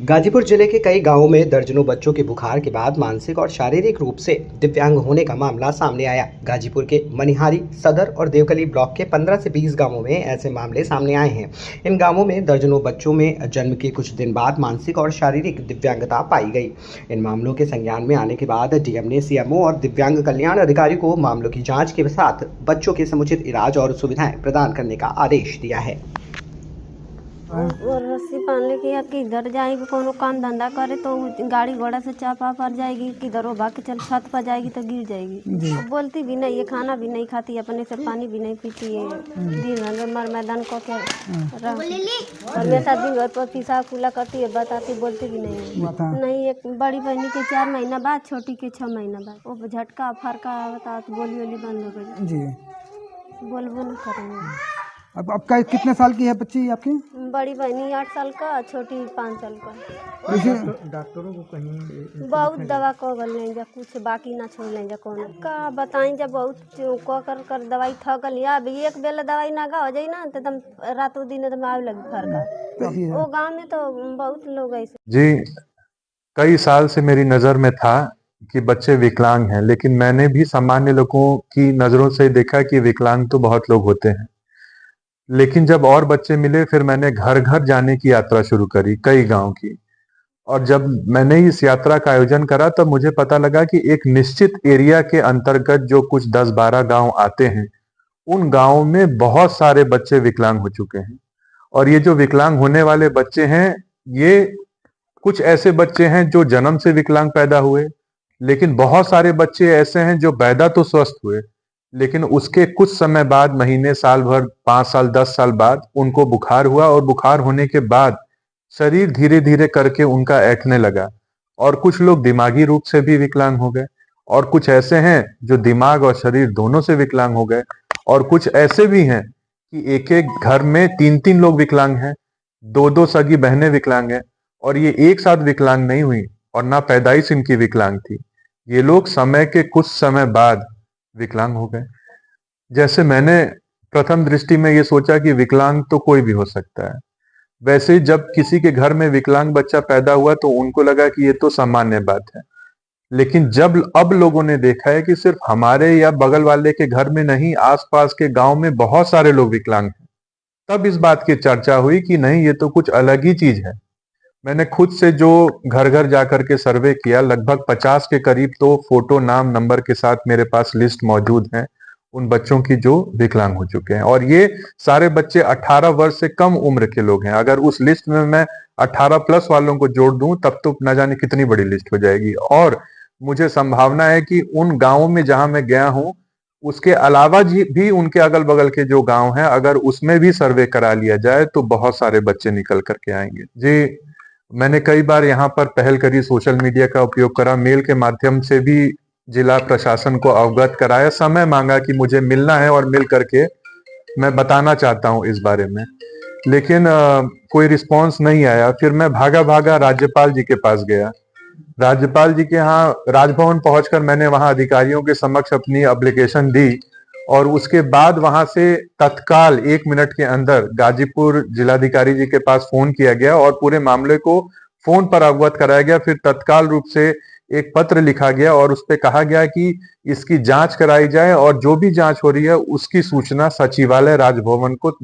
गाजीपुर जिले के कई गांवों में दर्जनों बच्चों के बुखार के बाद मानसिक और शारीरिक रूप से दिव्यांग होने का मामला सामने आया। गाजीपुर के मनिहारी, सदर और देवकली ब्लॉक के 15 से 20 गांवों में ऐसे मामले सामने आए हैं। इन गांवों में दर्जनों बच्चों में जन्म के कुछ दिन बाद मानसिक और शारीरिक दिव्यांगता पाई गई। इन मामलों के संज्ञान में आने के बाद डीएम ने सीएमओ और दिव्यांग कल्याण अधिकारी को मामलों की जाँच के साथ बच्चों के समुचित इलाज और सुविधाएं प्रदान करने का आदेश दिया है। और रस्सी बांधले कि यार किधर जाएगी, कोनो काम धंधा करे तो गाड़ी घोड़ा से चापा पड़ जाएगी, किधर वो भाग के चल छत पर जाएगी तो गिर जाएगी। बोलती भी नहीं है, खाना भी नहीं खाती, अपने से पानी भी नहीं पीती है। दिन भर मर मैदान को क्या हमेशा दिन भर पर पिसा खुला करती है, बताती बोलती भी नहीं। एक बड़ी बहनी के 4 महीना बाद, छोटी के 6 महीना बाद वो झटका फरका बता बोली वोली बंद हो गई जी, बोलबो नहीं करेंगे। अब आपका कितने साल की है बच्ची आपकी? बड़ी बहनी 8 साल का, छोटी 5 साल का। डॉक्टरों को कहीं बहुत दवा को गल नहीं जा, कुछ बाकी ना छोड़ नहीं जा, कौन का बताई जब बहुत को कर दवाई थकल या अभी एक बेला दवाई नागा हो जाई ना तो एकदम रातों दिन एकदम आवे लगी फरका। वो गांव में तो बहुत लोग ऐसे जी, कई साल से मेरी नजर में था कि बच्चे विकलांग हैं, लेकिन मैंने भी सामान्य लोगों की नजरों से देखा कि विकलांग तो बहुत लोग होते हैं। लेकिन जब और बच्चे मिले, फिर मैंने घर घर जाने की यात्रा शुरू करी, कई गांव की। और जब मैंने इस यात्रा का आयोजन करा तब मुझे पता लगा कि एक निश्चित एरिया के अंतर्गत जो कुछ 10-12 गांव आते हैं, उन गांवों में बहुत सारे बच्चे विकलांग हो चुके हैं। और ये जो विकलांग होने वाले बच्चे हैं, ये कुछ ऐसे बच्चे हैं जो जन्म से विकलांग पैदा हुए, लेकिन बहुत सारे बच्चे ऐसे हैं जो पैदा तो स्वस्थ हुए, लेकिन उसके कुछ समय बाद, महीने, साल भर, 5 साल, 10 साल बाद उनको बुखार हुआ और बुखार होने के बाद शरीर धीरे धीरे करके उनका ऐंठने लगा। और कुछ लोग दिमागी रूप से भी विकलांग हो गए, और कुछ ऐसे हैं जो दिमाग और शरीर दोनों से विकलांग हो गए, और कुछ ऐसे भी हैं कि एक एक घर में 3-3 लोग विकलांग हैं, 2-2 सगी बहनें विकलांग हैं, और ये एक साथ विकलांग नहीं हुई और ना पैदाइश इनकी विकलांग थी। ये लोग समय के कुछ समय बाद विकलांग हो गए। जैसे मैंने प्रथम दृष्टि में ये सोचा कि विकलांग तो कोई भी हो सकता है, वैसे ही जब किसी के घर में विकलांग बच्चा पैदा हुआ तो उनको लगा कि ये तो सामान्य बात है। लेकिन जब अब लोगों ने देखा है कि सिर्फ हमारे या बगल वाले के घर में नहीं, आसपास के गांव में बहुत सारे लोग विकलांग हैं, तब इस बात की चर्चा हुई कि नहीं, ये तो कुछ अलग ही चीज है। मैंने खुद से जो घर घर जाकर के सर्वे किया, लगभग 50 के करीब तो फोटो, नाम, नंबर के साथ मेरे पास लिस्ट मौजूद है उन बच्चों की जो विकलांग हो चुके हैं। और ये सारे बच्चे 18 वर्ष से कम उम्र के लोग हैं। अगर उस लिस्ट में मैं 18 प्लस वालों को जोड़ दूं तब तो न जाने कितनी बड़ी लिस्ट हो जाएगी। और मुझे संभावना है कि उन गांवों में जहां मैं गया हूं, उसके अलावा भी उनके अगल बगल के जो गांव हैं, अगर उसमें भी सर्वे करा लिया जाए तो बहुत सारे बच्चे निकल करके आएंगे। जी, मैंने कई बार यहाँ पर पहल करी, सोशल मीडिया का उपयोग करा, मेल के माध्यम से भी जिला प्रशासन को अवगत कराया, समय मांगा कि मुझे मिलना है और मिल करके मैं बताना चाहता हूँ इस बारे में, लेकिन कोई रिस्पांस नहीं आया। फिर मैं भागा भागा राज्यपाल जी के पास गया। राज्यपाल जी के यहाँ राजभवन पहुंचकर मैंने वहां अधिकारियों के समक्ष अपनी एप्लीकेशन दी, और उसके बाद वहां से तत्काल 1 मिनट के अंदर गाजीपुर जिलाधिकारी जी के पास फोन किया गया और पूरे मामले को फोन पर अवगत कराया गया। फिर तत्काल रूप से एक पत्र लिखा गया और उस पर कहा गया कि इसकी जांच कराई जाए, और जो भी जांच हो रही है उसकी सूचना सचिवालय राजभवन को